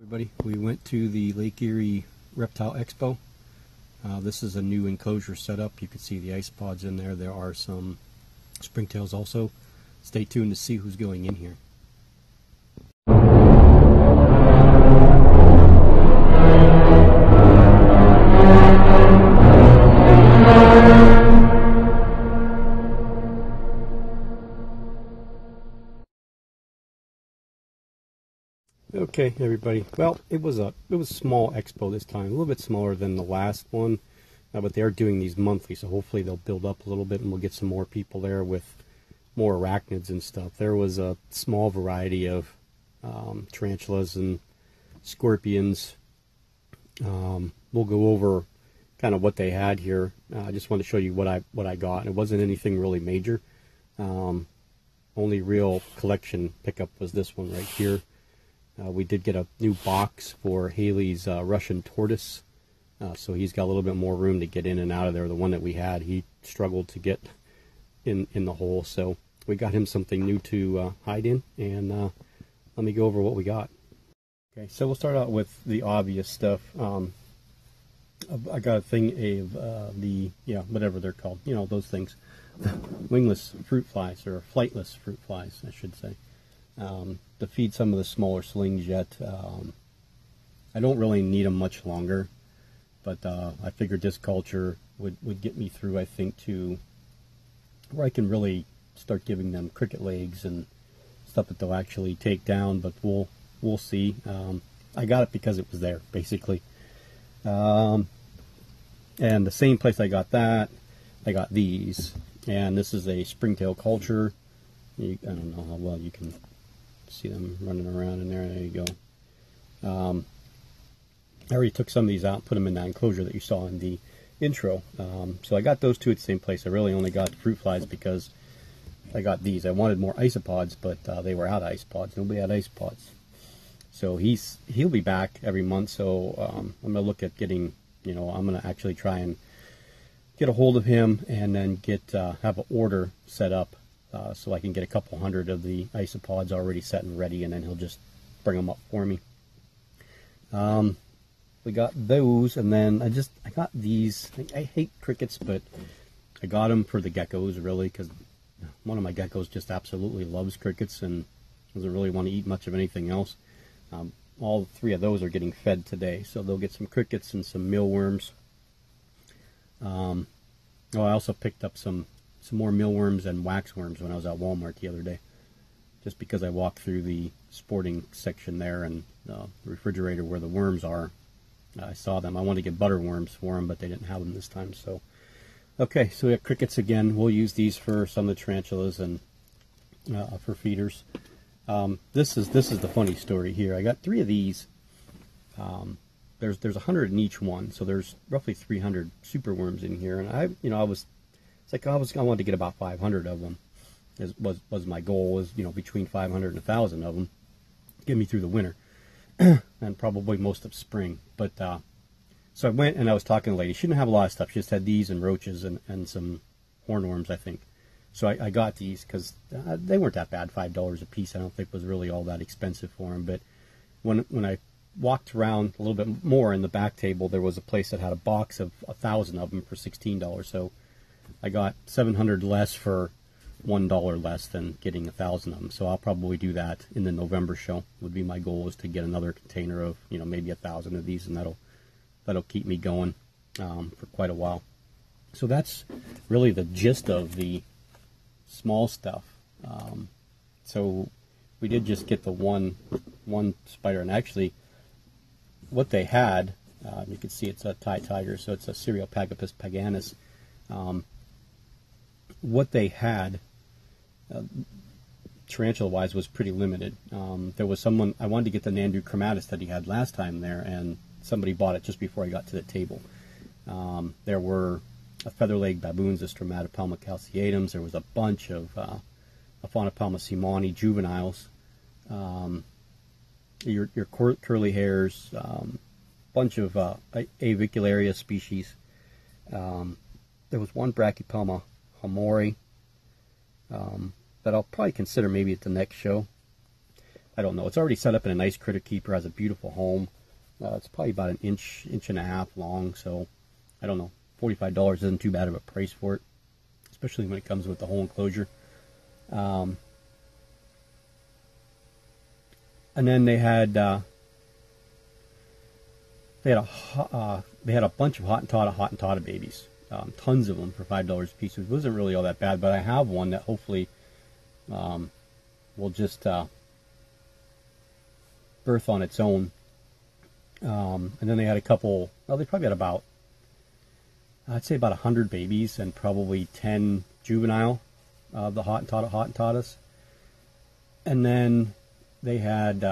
Everybody, we went to the Lake Erie Reptile Expo. This is a new enclosure setup. You can see the isopods in there. There are some springtails also. Stay tuned to see who's going in here. Okay, everybody. Well, it was a small expo this time, a little bit smaller than the last one, but they are doing these monthly, so hopefully they'll build up a little bit and we'll get some more people there with more arachnids and stuff. There was a small variety of tarantulas and scorpions. We'll go over kind of what they had here. I just want to show you what I got. It wasn't anything really major. Only real collection pickup was this one right here. We did get a new box for Haley's Russian tortoise, so he's got a little bit more room to get in and out of there. The one that we had, he struggled to get in the hole, so we got him something new to hide in, and let me go over what we got. Okay, so we'll start out with the obvious stuff. I got a thing of whatever they're called, you know, those things, wingless fruit flies, or flightless fruit flies, I should say. To feed some of the smaller slings yet. I don't really need them much longer, but I figured this culture would get me through, I think, to where I can really start giving them cricket legs and stuff that they'll actually take down, but we'll see. I got it because it was there, basically. And the same place I got that, I got these, and this is a springtail culture. I don't know how well you can see them running around in there. There you go. I already took some of these out and put them in that enclosure that you saw in the intro. So I got those two at the same place. I really only got the fruit flies because I got these. I wanted more isopods, but they were out of isopods. Nobody had isopods. So he'll be back every month. So I'm going to look at getting, I'm going to actually try and get a hold of him and then have an order set up. So I can get a couple hundred of the isopods already set and ready, and then he'll just bring them up for me. We got those, and then I got these. I hate crickets, but I got them for the geckos, really, because one of my geckos just absolutely loves crickets and doesn't really want to eat much of anything else. All three of those are getting fed today, so they'll get some crickets and some mealworms. I also picked up some more mealworms and waxworms when I was at Walmart the other day, just because I walked through the sporting section there and the refrigerator where the worms are. I saw them. I wanted to get butterworms for them, but they didn't have them this time. So, okay, so we have crickets again. We'll use these for some of the tarantulas and for feeders. This is the funny story here. I got 3 of these. There's 100 in each one, so there's roughly 300 superworms in here, and I wanted to get about 500 of them. Was my goal, was between 500 and 1,000 of them, get me through the winter and probably most of spring. But so I went and I was talking to a lady. She didn't have a lot of stuff. She just had these and roaches and some hornworms, I think. So I got these because they weren't that bad, $5 a piece. I don't think was really all that expensive for them. But when I walked around a little bit more in the back table, there was a place that had a box of 1,000 of them for $16. So I got 700 less for $1 less than getting 1,000 of them. So I'll probably do that in the November show. Would be my goal, is to get another container of maybe 1,000 of these, and that'll keep me going for quite a while. So that's really the gist of the small stuff. So we did just get the one spider, and actually what they had, you can see it's a tiger, so it's a Cereopagopus paganus. What they had, tarantula-wise, was pretty limited. There was someone, I wanted to get the Nandru chromatus that he had last time there, and somebody bought it just before I got to the table. There were feather-legged baboons, the Stromatopelma calceatums. There was a bunch of Aphonopelma simoni juveniles. Your curly hairs, bunch of avicularia species. There was one Brachypelma hamori that I'll probably consider maybe at the next show. I don't know. It's already set up in a nice critter keeper, has a beautiful home. It's probably about an inch and a half long, so I don't know. $45 isn't too bad of a price for it, especially when it comes with the whole enclosure. And then they had a bunch of Hottentotta babies, tons of them for $5 a piece. It wasn't really all that bad, but I have one that hopefully will just birth on its own. And then they had a couple. Well, they probably had about, I'd say about 100 babies and probably 10 juvenile the Hottentottas. And then they had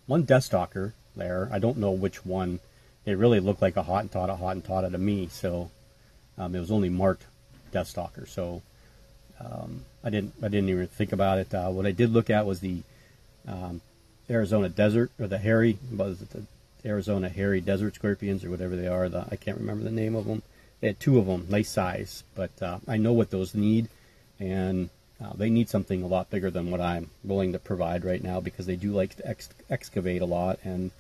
one death stalker there. I don't know which one. It really looked like a Hottentotta to me, so it was only marked death stalker. So I didn't even think about it. What I did look at was the Arizona desert, or the hairy, was it the Arizona hairy desert scorpions or whatever they are. I can't remember the name of them. They had 2 of them, nice size, but I know what those need, and they need something a lot bigger than what I'm willing to provide right now, because they do like to excavate a lot, and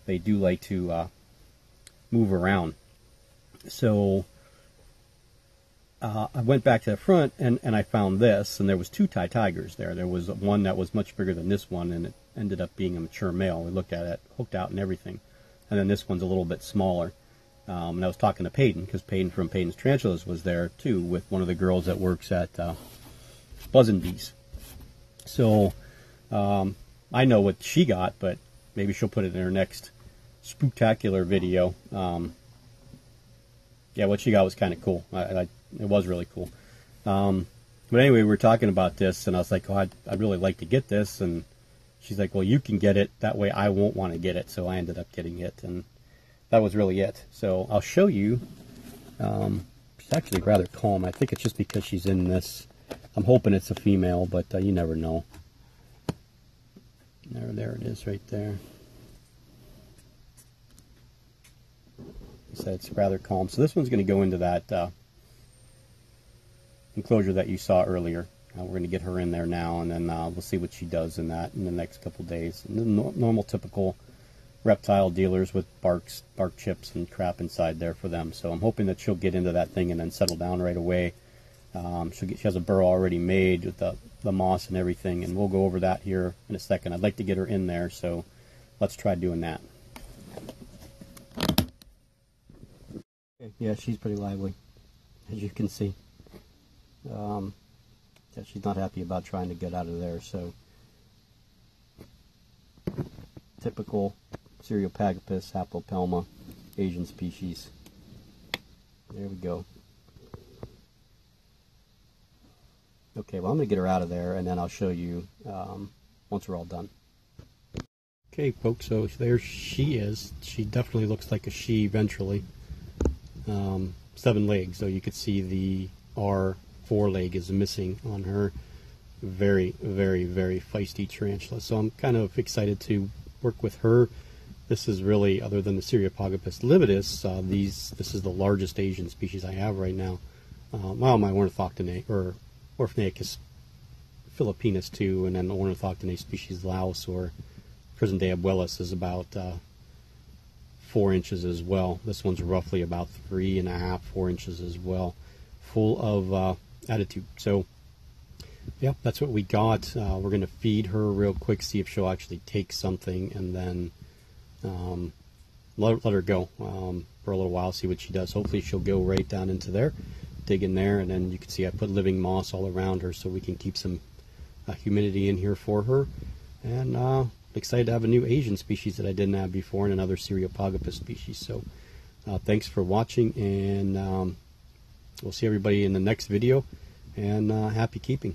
they do like to move around. So I went back to the front, and I found this, and there was 2 Thai tigers there. There was one that was much bigger than this one, and it ended up being a mature male. We looked at it, hooked out and everything. And then this one's a little bit smaller. And I was talking to Peyton, because Peyton from Peyton's Tarantulas was there too, with one of the girls that works at Buzzin' Bees. So I know what she got, but maybe she'll put it in her next spooktacular video. Yeah, what she got was kind of cool. It was really cool. But anyway, we were talking about this, and I was like, oh, I'd really like to get this. And she's like, well, you can get it. That way I won't want to get it. So I ended up getting it, and that was really it. So I'll show you. She's actually rather calm. I think it's just because she's in this. I'm hoping it's a female, but you never know. There it is right there. So it's rather calm. So this one's going to go into that enclosure that you saw earlier. We're going to get her in there now, and then we'll see what she does in that in the next couple days. And the normal, typical reptile dealers with bark chips and crap inside there for them. So I'm hoping that she'll get into that thing and then settle down right away. She has a burrow already made with the moss and everything, and we'll go over that here in a second. I'd like to get her in there, so let's try doing that. Yeah, she's pretty lively, as you can see. Yeah, she's not happy about trying to get out of there, so typical Cereopagopus haplopelma Asian species. There we go. Okay, well, I'm going to get her out of there, and then I'll show you once we're all done. Okay, folks, so there she is. She definitely looks like a she ventrally. 7 legs, so you could see the R foreleg is missing on her. Very, very, very feisty tarantula. So I'm kind of excited to work with her. This is really, other than the Cereopagopus lividus, this is the largest Asian species I have right now. Well, my Ornithoctone, or Orphnaeus philippinus too, and then the Ornithoctone species Laos, or present-day Abuelas, is about 4 inches as well. This one's roughly about 3.5, 4 inches as well, full of attitude. So yeah, that's what we got. We're going to feed her real quick, see if she'll actually take something, and then let her go for a little while, see what she does. Hopefully she'll go right down into there, dig in there, and then you can see I put living moss all around her so we can keep some humidity in here for her. And excited to have a new Asian species that I didn't have before, and another Cereopagopus species. So thanks for watching, and we'll see everybody in the next video, and happy keeping.